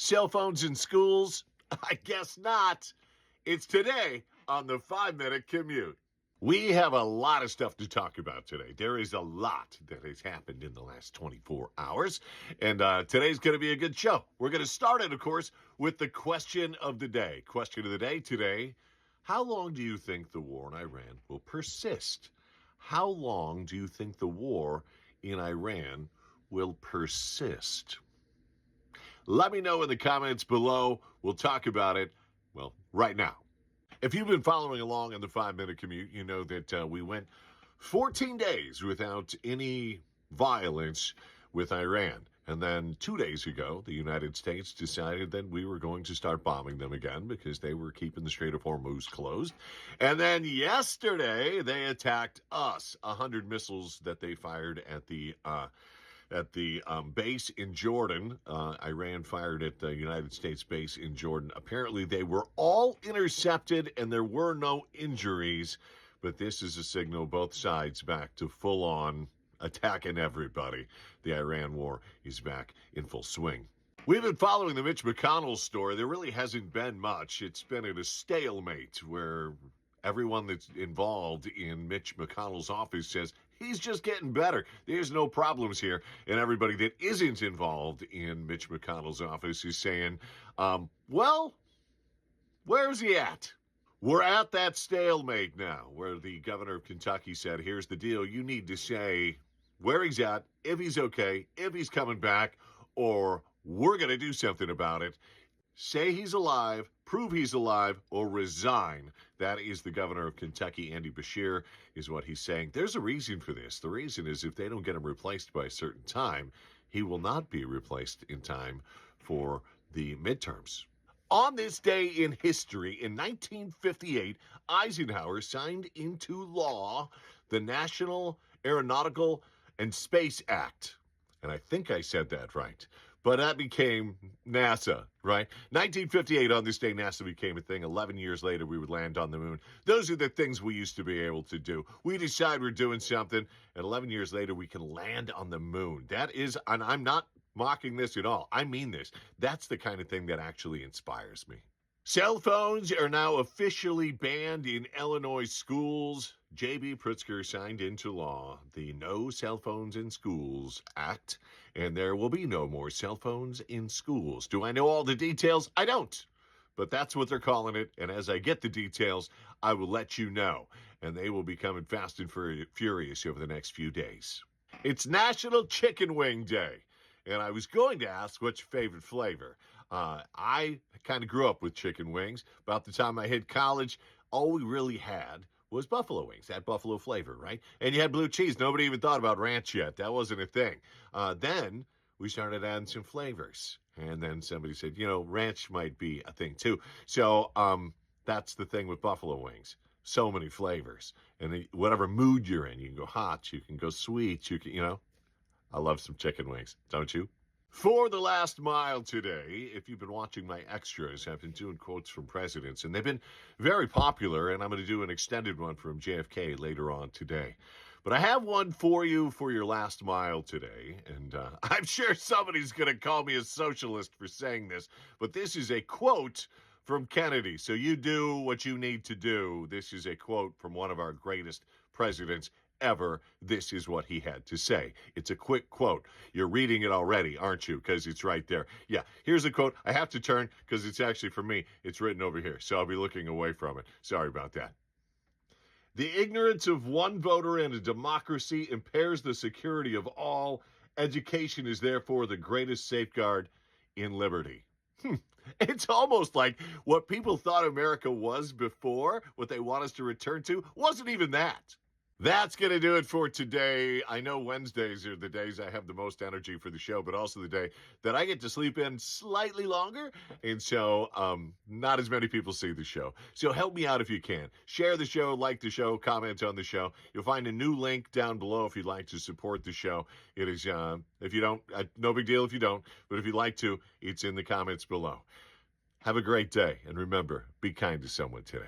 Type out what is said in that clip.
cell phones in schools? I guess not. It's today on the 5-Minute Commute. We have a lot of stuff to talk about today. There is a lot that has happened in the last 24 hours, and today's going to be a good show. We're going to start it, of course, with the question of the day. Question of the day today: how long do you think the war in Iran will persist? How long do you think the war in Iran will persist? Let me know in the comments below. We'll talk about it, well, right now. If you've been following along in the 5-Minute Commute, you know that we went 14 days without any violence with Iran. And then 2 days ago, the United States decided that we were going to start bombing them again because they were keeping the Strait of Hormuz closed. And then yesterday, they attacked us. 100 missiles that they fired at the base in Jordan. Iran fired at the United States base in Jordan. Apparently, they were all intercepted and there were no injuries. But this is a signal both sides back to full-on attacking everybody. The Iran war is back in full swing. We've been following the Mitch McConnell story. There really hasn't been much. It's been at a stalemate where everyone that's involved in Mitch McConnell's office says he's just getting better. There's no problems here. And everybody that isn't involved in Mitch McConnell's office is saying, well, where's he at? We're at that stalemate now where the governor of Kentucky said, here's the deal. You need to say where he's at, if he's okay, if he's coming back, or we're going to do something about it. Say he's alive, prove he's alive, or resign. That is the governor of Kentucky, Andy Beshear, is what he's saying. There's a reason for this. The reason is if they don't get him replaced by a certain time, he will not be replaced in time for the midterms. On this day in history, in 1958, Eisenhower signed into law the National Aeronautical and Space Act. And I think I said that right. But that became NASA, right? 1958, on this day, NASA became a thing. 11 years later, we would land on the moon. Those are the things we used to be able to do. We decide we're doing something, and 11 years later, we can land on the moon. That is, and I'm not mocking this at all. I mean this. That's the kind of thing that actually inspires me. Cell phones are now officially banned in Illinois schools. J.B. Pritzker signed into law the No Cell Phones in Schools Act, and there will be no more cell phones in schools. Do I know all the details? I don't. But that's what they're calling it, and as I get the details, I will let you know. And they will be coming fast and furious over the next few days. It's National Chicken Wing Day. And I was going to ask, what's your favorite flavor? I kind of grew up with chicken wings. About the time I hit college, all we really had was buffalo wings, that buffalo flavor, right? And you had blue cheese. Nobody even thought about ranch yet. That wasn't a thing. Then we started adding some flavors. And then somebody said, ranch might be a thing too. So that's the thing with buffalo wings. So many flavors. And whatever mood you're in, you can go hot, you can go sweet, you can, I love some chicken wings, don't you? For the last mile today, if you've been watching my extras, I've been doing quotes from presidents, and they've been very popular, and I'm going to do an extended one from JFK later on today. But I have one for you for your last mile today, and I'm sure somebody's going to call me a socialist for saying this, but this is a quote from Kennedy. So you do what you need to do. This is a quote from one of our greatest presidents ever. This is what he had to say. It's a quick quote. You're reading it already, aren't you? Because it's right there. Yeah, here's a quote. I have to turn because it's actually for me. It's written over here, so I'll be looking away from it. Sorry about that. The ignorance of one voter in a democracy impairs the security of all. Education is therefore the greatest safeguard in liberty. It's almost like what people thought America was before, what they want us to return to, wasn't even that. That's going to do it for today. I know Wednesdays are the days I have the most energy for the show, but also the day that I get to sleep in slightly longer. And so not as many people see the show. So help me out if you can. Share the show, like the show, comment on the show. You'll find a new link down below if you'd like to support the show. It is, if you don't, no big deal if you don't, but if you'd like to, it's in the comments below. Have a great day. And remember, be kind to someone today.